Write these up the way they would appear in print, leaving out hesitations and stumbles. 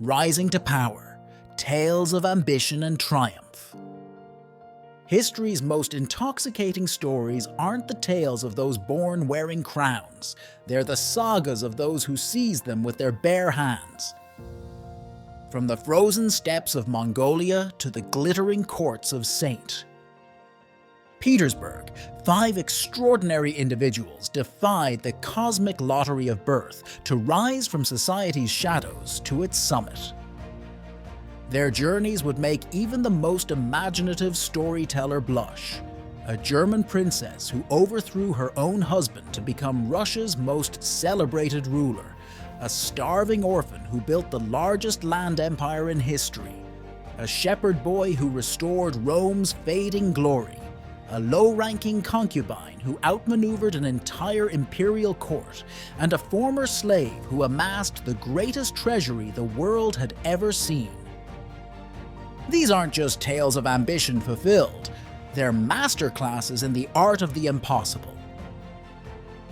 Rising to power, tales of ambition and triumph. History's most intoxicating stories aren't the tales of those born wearing crowns, they're the sagas of those who seized them with their bare hands. From the frozen steppes of Mongolia to the glittering courts of St. Petersburg, 5 extraordinary individuals defied the cosmic lottery of birth to rise from society's shadows to its summit. Their journeys would make even the most imaginative storyteller blush. A German princess who overthrew her own husband to become Russia's most celebrated ruler. A starving orphan who built the largest land empire in history. A shepherd boy who restored Rome's fading glory. A low-ranking concubine who outmaneuvered an entire imperial court, and a former slave who amassed the greatest treasury the world had ever seen. These aren't just tales of ambition fulfilled, they're masterclasses in the art of the impossible.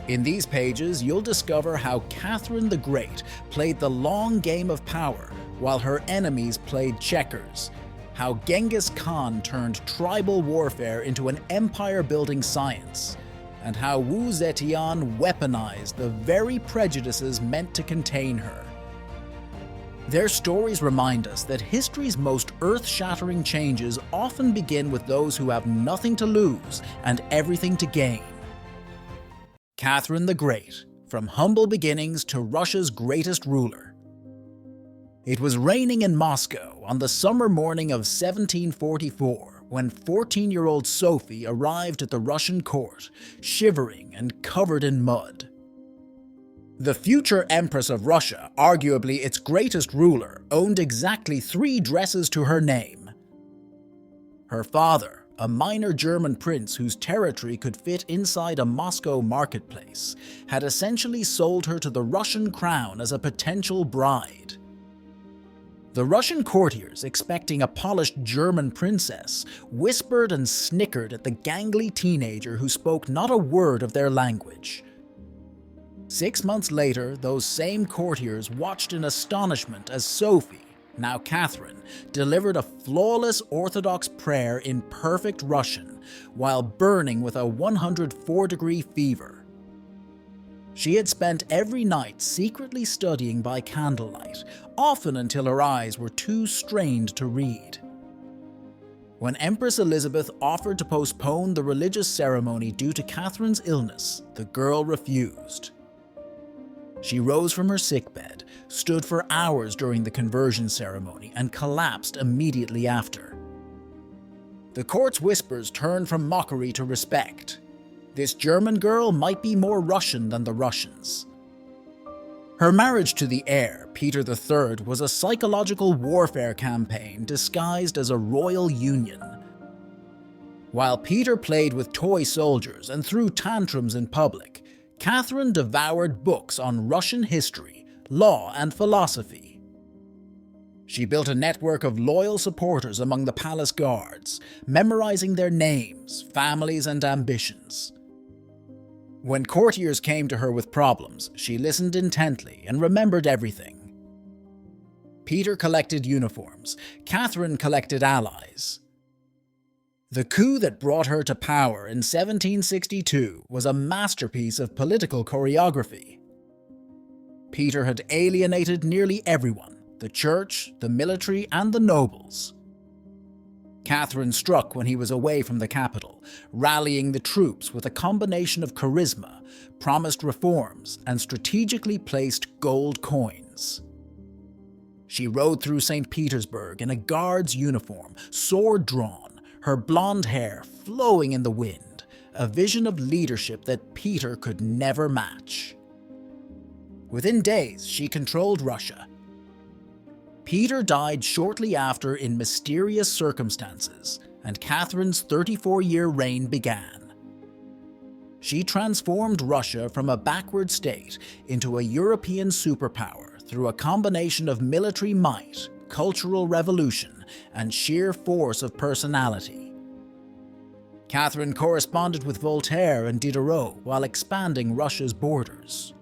In these pages, you'll discover how Catherine the Great played the long game of power while her enemies played checkers, how Genghis Khan turned tribal warfare into an empire-building science, and how Wu Zetian weaponized the very prejudices meant to contain her. Their stories remind us that history's most earth-shattering changes often begin with those who have nothing to lose and everything to gain. Catherine the Great, from humble beginnings to Russia's greatest ruler. It was raining in Moscow on the summer morning of 1744 when 14-year-old Sophie arrived at the Russian court, shivering and covered in mud. The future Empress of Russia, arguably its greatest ruler, owned exactly 3 dresses to her name. Her father, a minor German prince whose territory could fit inside a Moscow marketplace, had essentially sold her to the Russian crown as a potential bride. The Russian courtiers, expecting a polished German princess, whispered and snickered at the gangly teenager who spoke not a word of their language. 6 months later, those same courtiers watched in astonishment as Sophie, now Catherine, delivered a flawless Orthodox prayer in perfect Russian while burning with a 104-degree fever. She had spent every night secretly studying by candlelight, often until her eyes were too strained to read. When Empress Elizabeth offered to postpone the religious ceremony due to Catherine's illness, the girl refused. She rose from her sickbed, stood for hours during the conversion ceremony, and collapsed immediately after. The court's whispers turned from mockery to respect. This German girl might be more Russian than the Russians. Her marriage to the heir, Peter III, was a psychological warfare campaign disguised as a royal union. While Peter played with toy soldiers and threw tantrums in public, Catherine devoured books on Russian history, law, and philosophy. She built a network of loyal supporters among the palace guards, memorizing their names, families, and ambitions. When courtiers came to her with problems, she listened intently and remembered everything. Peter collected uniforms, Catherine collected allies. The coup that brought her to power in 1762 was a masterpiece of political choreography. Peter had alienated nearly everyone, the church, the military, and the nobles. Catherine struck when he was away from the capital, rallying the troops with a combination of charisma, promised reforms, and strategically placed gold coins. She rode through St. Petersburg in a guard's uniform, sword drawn, her blonde hair flowing in the wind, a vision of leadership that Peter could never match. Within days, she controlled Russia. Peter died shortly after in mysterious circumstances, and Catherine's 34-year reign began. She transformed Russia from a backward state into a European superpower through a combination of military might, cultural revolution, and sheer force of personality. Catherine corresponded with Voltaire and Diderot while expanding Russia's borders.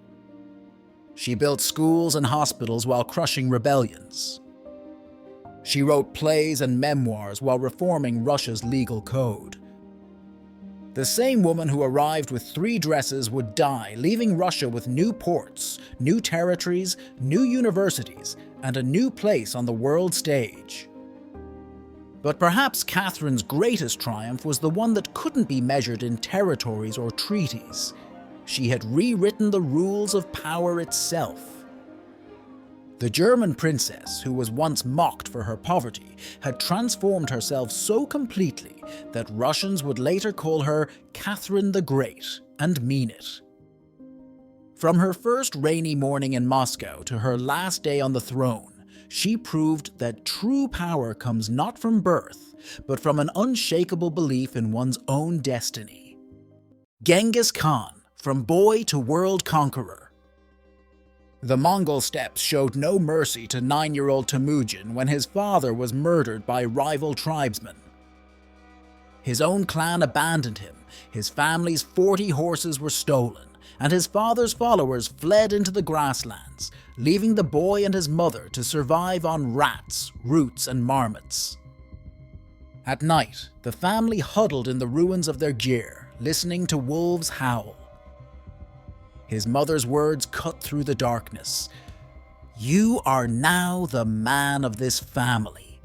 She built schools and hospitals while crushing rebellions. She wrote plays and memoirs while reforming Russia's legal code. The same woman who arrived with 3 dresses would die, leaving Russia with new ports, new territories, new universities, and a new place on the world stage. But perhaps Catherine's greatest triumph was the one that couldn't be measured in territories or treaties. She had rewritten the rules of power itself. The German princess, who was once mocked for her poverty, had transformed herself so completely that Russians would later call her Catherine the Great, and mean it. From her first rainy morning in Moscow to her last day on the throne, she proved that true power comes not from birth, but from an unshakable belief in one's own destiny. Genghis Khan, from boy to world conqueror. The Mongol steppes showed no mercy to 9-year-old Temujin when his father was murdered by rival tribesmen. His own clan abandoned him, his family's 40 horses were stolen, and his father's followers fled into the grasslands, leaving the boy and his mother to survive on rats, roots, and marmots. At night, the family huddled in the ruins of their gyre, listening to wolves howl. His mother's words cut through the darkness. "You are now the man of this family."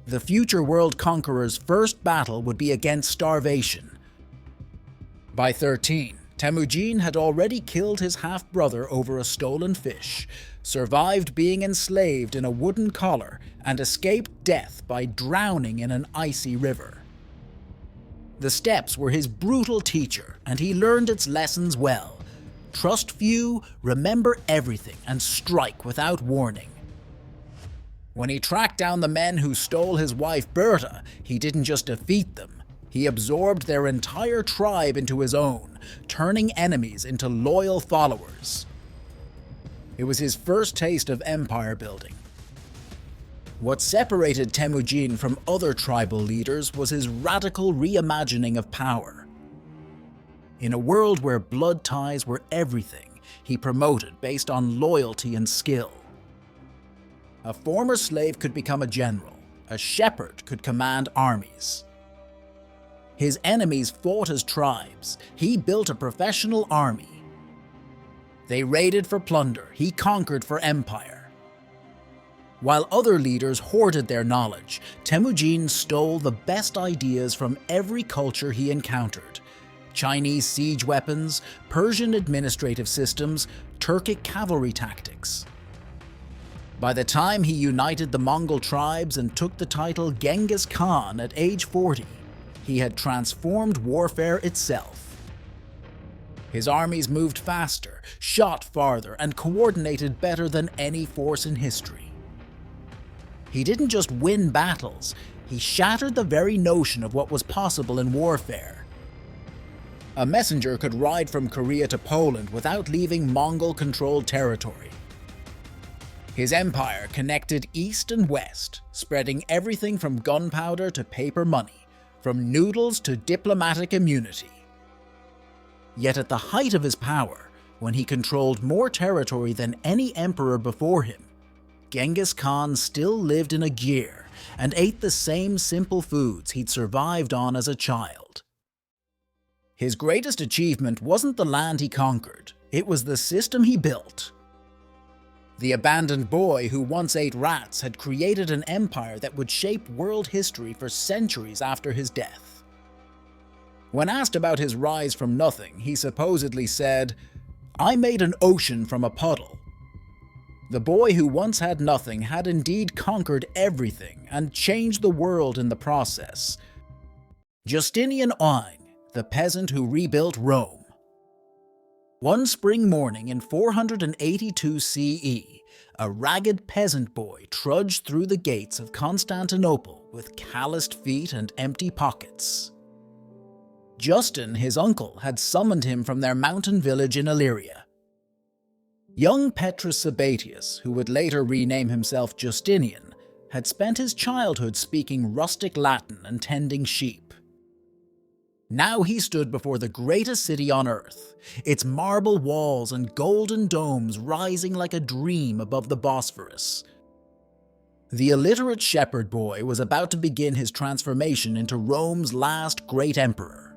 The future world conqueror's first battle would be against starvation. By 13, Temujin had already killed his half-brother over a stolen fish, survived being enslaved in a wooden collar, and escaped death by drowning in an icy river. The steppes were his brutal teacher, and he learned its lessons well. Trust few, remember everything, and strike without warning. When he tracked down the men who stole his wife Berta, he didn't just defeat them, he absorbed their entire tribe into his own, turning enemies into loyal followers. It was his first taste of empire building. What separated Temujin from other tribal leaders was his radical reimagining of power. In a world where blood ties were everything, he promoted based on loyalty and skill. A former slave could become a general, a shepherd could command armies. His enemies fought as tribes, he built a professional army. They raided for plunder, he conquered for empire. While other leaders hoarded their knowledge, Temujin stole the best ideas from every culture he encountered. Chinese siege weapons, Persian administrative systems, Turkic cavalry tactics. By the time he united the Mongol tribes and took the title Genghis Khan at age 40, he had transformed warfare itself. His armies moved faster, shot farther, and coordinated better than any force in history. He didn't just win battles, he shattered the very notion of what was possible in warfare. A messenger could ride from Korea to Poland without leaving Mongol-controlled territory. His empire connected east and west, spreading everything from gunpowder to paper money, from noodles to diplomatic immunity. Yet at the height of his power, when he controlled more territory than any emperor before him, Genghis Khan still lived in a gyre and ate the same simple foods he'd survived on as a child. His greatest achievement wasn't the land he conquered, it was the system he built. The abandoned boy who once ate rats had created an empire that would shape world history for centuries after his death. When asked about his rise from nothing, he supposedly said, "I made an ocean from a puddle." The boy who once had nothing had indeed conquered everything and changed the world in the process. Justinian, the peasant who rebuilt Rome. One spring morning in 482 CE, a ragged peasant boy trudged through the gates of Constantinople with calloused feet and empty pockets. Justin, his uncle, had summoned him from their mountain village in Illyria. Young Petrus Sabatius, who would later rename himself Justinian, had spent his childhood speaking rustic Latin and tending sheep. Now he stood before the greatest city on earth, its marble walls and golden domes rising like a dream above the Bosphorus. The illiterate shepherd boy was about to begin his transformation into Rome's last great emperor.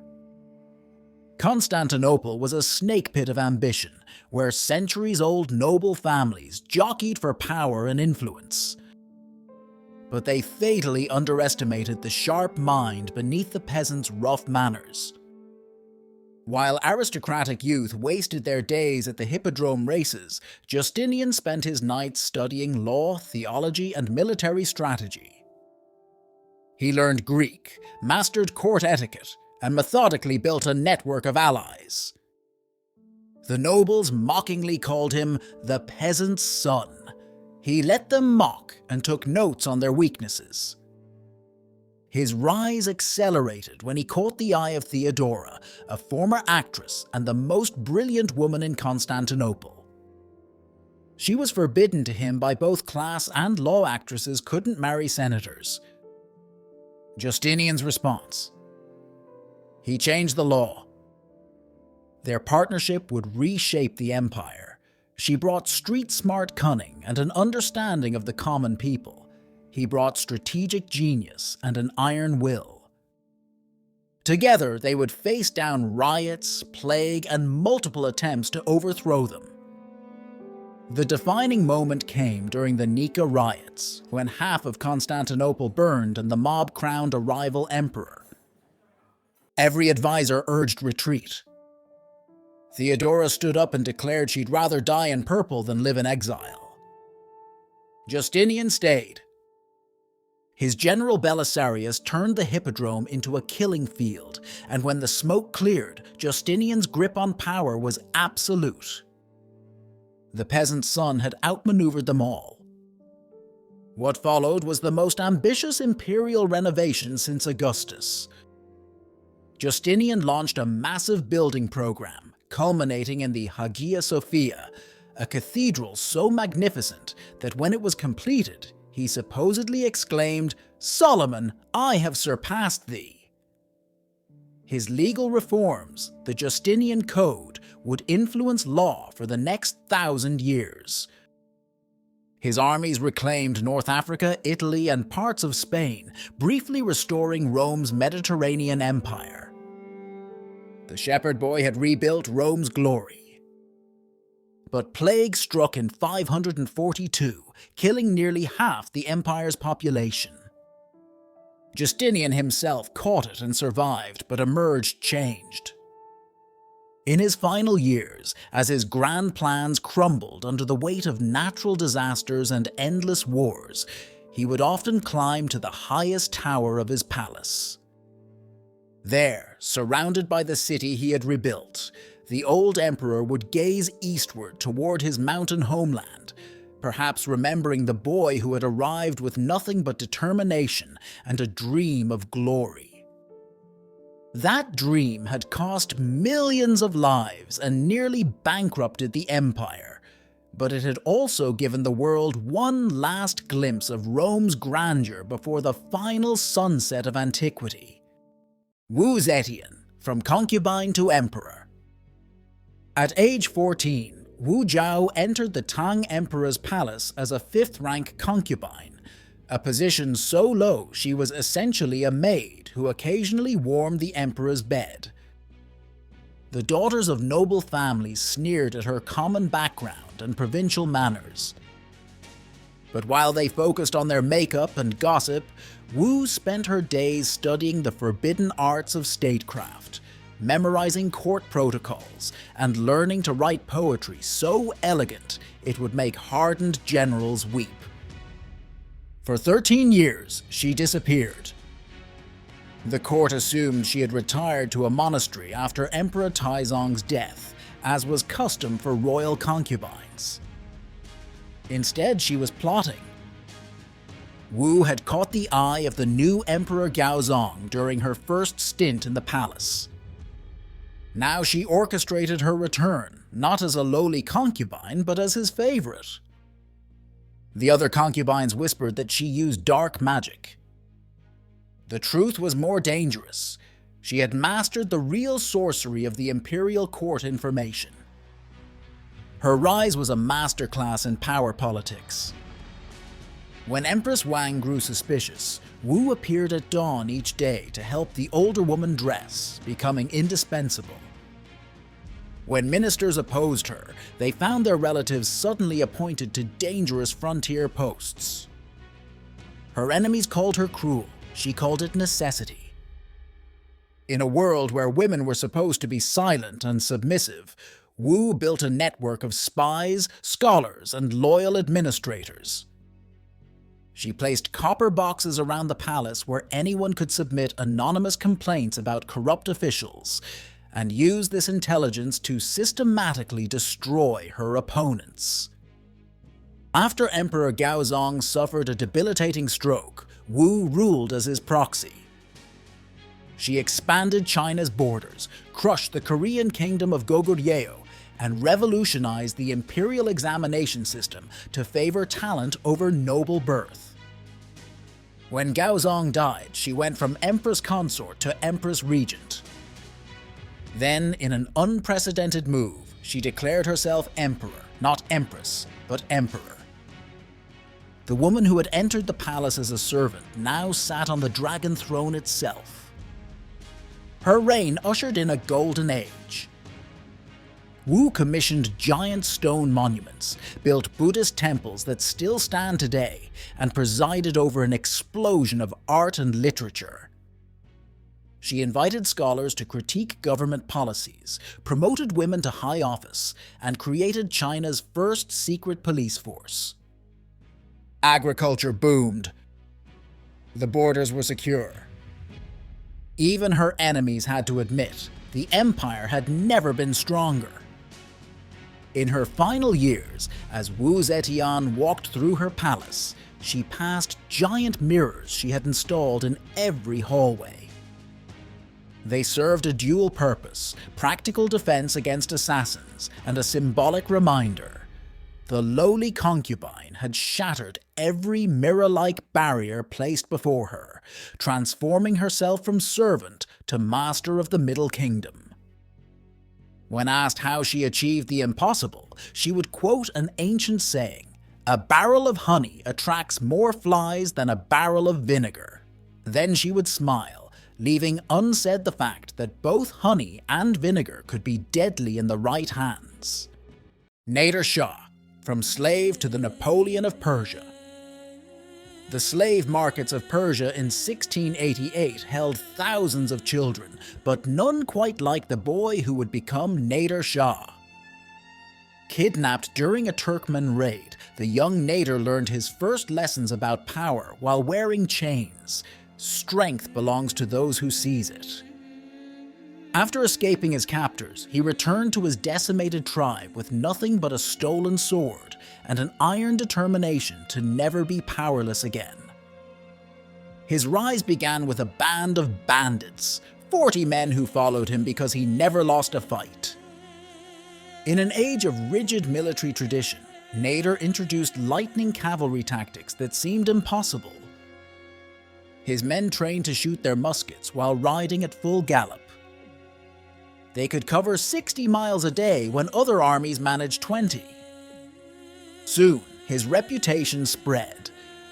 Constantinople was a snake pit of ambition, where centuries-old noble families jockeyed for power and influence. But they fatally underestimated the sharp mind beneath the peasants' rough manners. While aristocratic youth wasted their days at the hippodrome races, Justinian spent his nights studying law, theology, and military strategy. He learned Greek, mastered court etiquette, and methodically built a network of allies. The nobles mockingly called him the peasant's son. He let them mock and took notes on their weaknesses. His rise accelerated when he caught the eye of Theodora, a former actress and the most brilliant woman in Constantinople. She was forbidden to him by both class and law. Actresses couldn't marry senators. Justinian's response: he changed the law. Their partnership would reshape the empire. She brought street-smart cunning and an understanding of the common people. He brought strategic genius and an iron will. Together, they would face down riots, plague, and multiple attempts to overthrow them. The defining moment came during the Nika riots, when half of Constantinople burned and the mob crowned a rival emperor. Every advisor urged retreat. Theodora stood up and declared she'd rather die in purple than live in exile. Justinian stayed. His general Belisarius turned the hippodrome into a killing field, and when the smoke cleared, Justinian's grip on power was absolute. The peasant's son had outmaneuvered them all. What followed was the most ambitious imperial renovation since Augustus. Justinian launched a massive building program, culminating in the Hagia Sophia, a cathedral so magnificent that when it was completed, he supposedly exclaimed, "Solomon, I have surpassed thee." His legal reforms, the Justinian Code, would influence law for the next 1,000 years. His armies reclaimed North Africa, Italy, and parts of Spain, briefly restoring Rome's Mediterranean empire. The shepherd boy had rebuilt Rome's glory. But plague struck in 542, killing nearly half the empire's population. Justinian himself caught it and survived, but emerged changed. In his final years, as his grand plans crumbled under the weight of natural disasters and endless wars, he would often climb to the highest tower of his palace. There, surrounded by the city he had rebuilt, the old emperor would gaze eastward toward his mountain homeland, perhaps remembering the boy who had arrived with nothing but determination and a dream of glory. That dream had cost millions of lives and nearly bankrupted the empire, but it had also given the world one last glimpse of Rome's grandeur before the final sunset of antiquity. Wu Zetian, from concubine to emperor. At age 14, Wu Zhao entered the Tang Emperor's palace as a fifth-rank concubine, a position so low she was essentially a maid who occasionally warmed the emperor's bed. The daughters of noble families sneered at her common background and provincial manners. But while they focused on their makeup and gossip, Wu spent her days studying the forbidden arts of statecraft, memorizing court protocols, and learning to write poetry so elegant it would make hardened generals weep. For 13 years, she disappeared. The court assumed she had retired to a monastery after Emperor Taizong's death, as was custom for royal concubines. Instead, she was plotting. Wu had caught the eye of the new Emperor Gaozong during her first stint in the palace. Now she orchestrated her return, not as a lowly concubine, but as his favorite. The other concubines whispered that she used dark magic. The truth was more dangerous. She had mastered the real sorcery of the imperial court information. Her rise was a masterclass in power politics. When Empress Wang grew suspicious, Wu appeared at dawn each day to help the older woman dress, becoming indispensable. When ministers opposed her, they found their relatives suddenly appointed to dangerous frontier posts. Her enemies called her cruel, she called it necessity. In a world where women were supposed to be silent and submissive, Wu built a network of spies, scholars, and loyal administrators. She placed copper boxes around the palace where anyone could submit anonymous complaints about corrupt officials, and used this intelligence to systematically destroy her opponents. After Emperor Gaozong suffered a debilitating stroke, Wu ruled as his proxy. She expanded China's borders, crushed the Korean kingdom of Goguryeo, and revolutionized the imperial examination system to favor talent over noble birth. When Gaozong died, she went from empress consort to empress regent. Then, in an unprecedented move, she declared herself emperor, not empress, but emperor. The woman who had entered the palace as a servant now sat on the dragon throne itself. Her reign ushered in a golden age. Wu commissioned giant stone monuments, built Buddhist temples that still stand today, and presided over an explosion of art and literature. She invited scholars to critique government policies, promoted women to high office, and created China's first secret police force. Agriculture boomed. The borders were secure. Even her enemies had to admit the empire had never been stronger. In her final years, as Wu Zetian walked through her palace, she passed giant mirrors she had installed in every hallway. They served a dual purpose: practical defense against assassins and a symbolic reminder. The lowly concubine had shattered every mirror-like barrier placed before her, transforming herself from servant to master of the Middle Kingdom. When asked how she achieved the impossible, she would quote an ancient saying, "A barrel of honey attracts more flies than a barrel of vinegar." Then she would smile, leaving unsaid the fact that both honey and vinegar could be deadly in the right hands. Nader Shah, from slave to the Napoleon of Persia. The slave markets of Persia in 1688 held thousands of children, but none quite like the boy who would become Nader Shah. Kidnapped during a Turkmen raid, the young Nader learned his first lessons about power while wearing chains. Strength belongs to those who seize it. After escaping his captors, he returned to his decimated tribe with nothing but a stolen sword and an iron determination to never be powerless again. His rise began with a band of bandits, 40 men who followed him because he never lost a fight. In an age of rigid military tradition, Nader introduced lightning cavalry tactics that seemed impossible. His men trained to shoot their muskets while riding at full gallop. They could cover 60 miles a day when other armies managed 20. Soon, his reputation spread.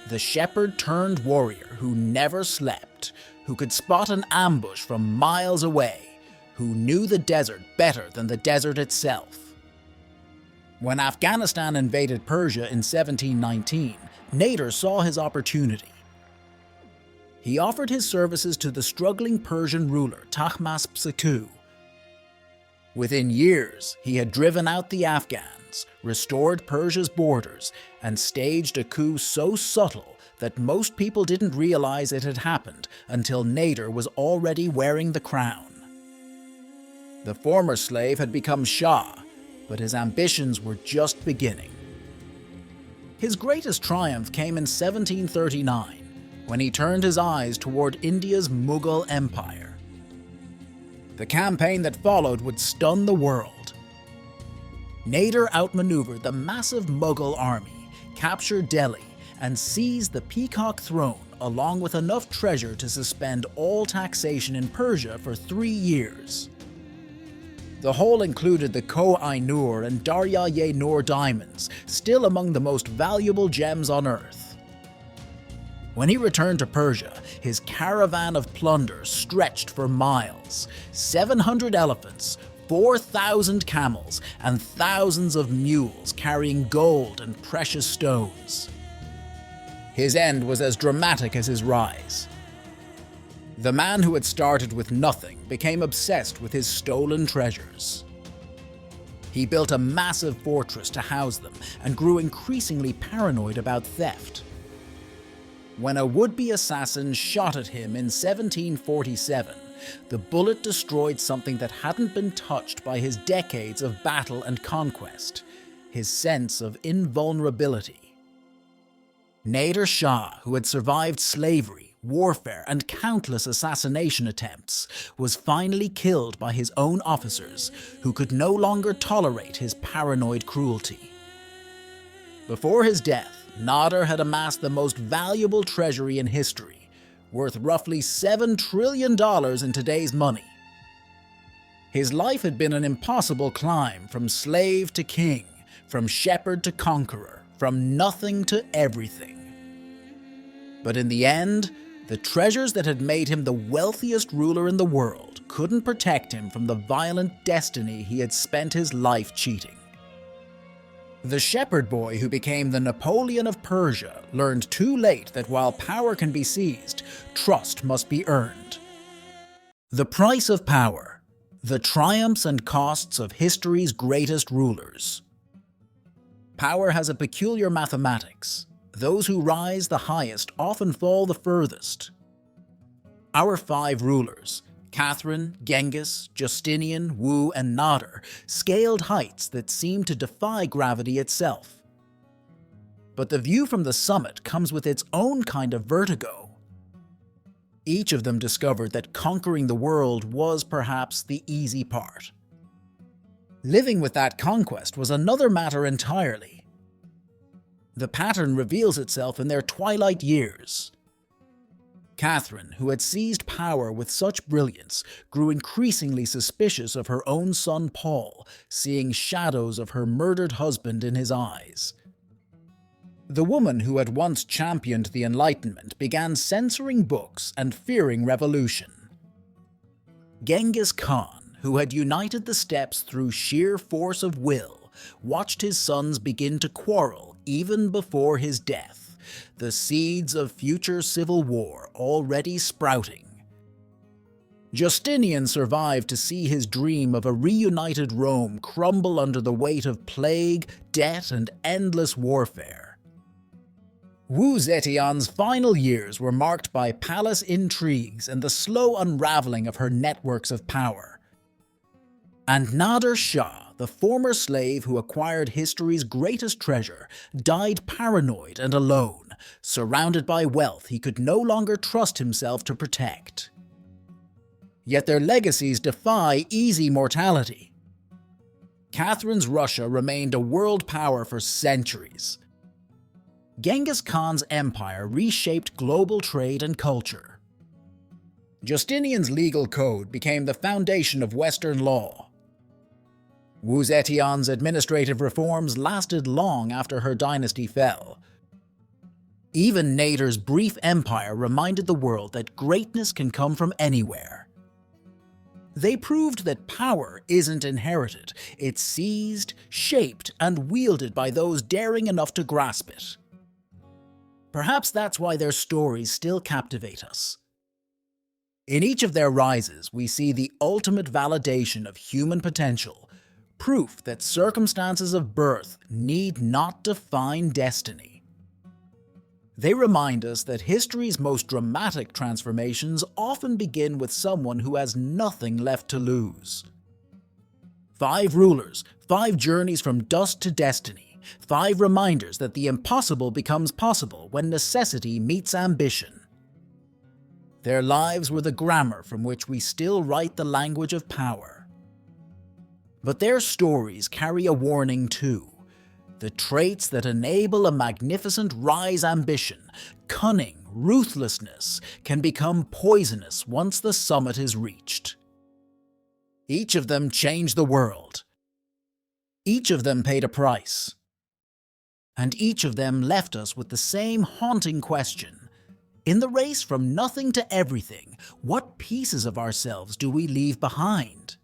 The shepherd-turned-warrior who never slept, who could spot an ambush from miles away, who knew the desert better than the desert itself. When Afghanistan invaded Persia in 1719, Nader saw his opportunity. He offered his services to the struggling Persian ruler Tahmasp. Within years, he had driven out the Afghans, restored Persia's borders, and staged a coup so subtle that most people didn't realize it had happened until Nader was already wearing the crown. The former slave had become Shah, but his ambitions were just beginning. His greatest triumph came in 1739, when he turned his eyes toward India's Mughal Empire. The campaign that followed would stun the world. Nader outmaneuvered the massive Mughal army, captured Delhi, and seized the Peacock Throne along with enough treasure to suspend all taxation in Persia for 3 years. The haul included the Koh-i-Noor and Darya-ye-Noor diamonds, still among the most valuable gems on earth. When he returned to Persia, his caravan of plunder stretched for miles. 700 elephants, 4,000 camels, and thousands of mules carrying gold and precious stones. His end was as dramatic as his rise. The man who had started with nothing became obsessed with his stolen treasures. He built a massive fortress to house them and grew increasingly paranoid about theft. When a would-be assassin shot at him in 1747, the bullet destroyed something that hadn't been touched by his decades of battle and conquest: his sense of invulnerability. Nader Shah, who had survived slavery, warfare, and countless assassination attempts, was finally killed by his own officers, who could no longer tolerate his paranoid cruelty. Before his death, Nader had amassed the most valuable treasury in history, worth roughly $7 trillion in today's money. His life had been an impossible climb from slave to king, from shepherd to conqueror, from nothing to everything. But in the end, the treasures that had made him the wealthiest ruler in the world couldn't protect him from the violent destiny he had spent his life cheating. The shepherd boy who became the Napoleon of Persia learned too late that while power can be seized, trust must be earned. The price of power: the triumphs and costs of history's greatest rulers. Power has a peculiar mathematics. Those who rise the highest often fall the furthest. Our 5 rulers, Catherine, Genghis, Justinian, Wu, and Nader, scaled heights that seemed to defy gravity itself. But the view from the summit comes with its own kind of vertigo. Each of them discovered that conquering the world was perhaps the easy part. Living with that conquest was another matter entirely. The pattern reveals itself in their twilight years. Catherine, who had seized power with such brilliance, grew increasingly suspicious of her own son Paul, seeing shadows of her murdered husband in his eyes. The woman who had once championed the Enlightenment began censoring books and fearing revolution. Genghis Khan, who had united the steppes through sheer force of will, watched his sons begin to quarrel even before his death, the seeds of future civil war already sprouting. Justinian survived to see his dream of a reunited Rome crumble under the weight of plague, debt, and endless warfare. Wu Zetian's final years were marked by palace intrigues and the slow unraveling of her networks of power. And Nader Shah, the former slave who acquired history's greatest treasure, died paranoid and alone, surrounded by wealth he could no longer trust himself to protect. Yet their legacies defy easy mortality. Catherine's Russia remained a world power for centuries. Genghis Khan's empire reshaped global trade and culture. Justinian's legal code became the foundation of Western law. Wu Zetian's administrative reforms lasted long after her dynasty fell. Even Nader's brief empire reminded the world that greatness can come from anywhere. They proved that power isn't inherited, it's seized, shaped, and wielded by those daring enough to grasp it. Perhaps that's why their stories still captivate us. In each of their rises, we see the ultimate validation of human potential, proof that circumstances of birth need not define destiny. They remind us that history's most dramatic transformations often begin with someone who has nothing left to lose. 5 rulers, 5 journeys from dust to destiny, 5 reminders that the impossible becomes possible when necessity meets ambition. Their lives were the grammar from which we still write the language of power. But their stories carry a warning too. the traits that enable a magnificent rise ambition, cunning, ruthlessness, can become poisonous once the summit is reached. Each of them changed the world. Each of them paid a price. And each of them left us with the same haunting question. In the race from nothing to everything, what pieces of ourselves do we leave behind?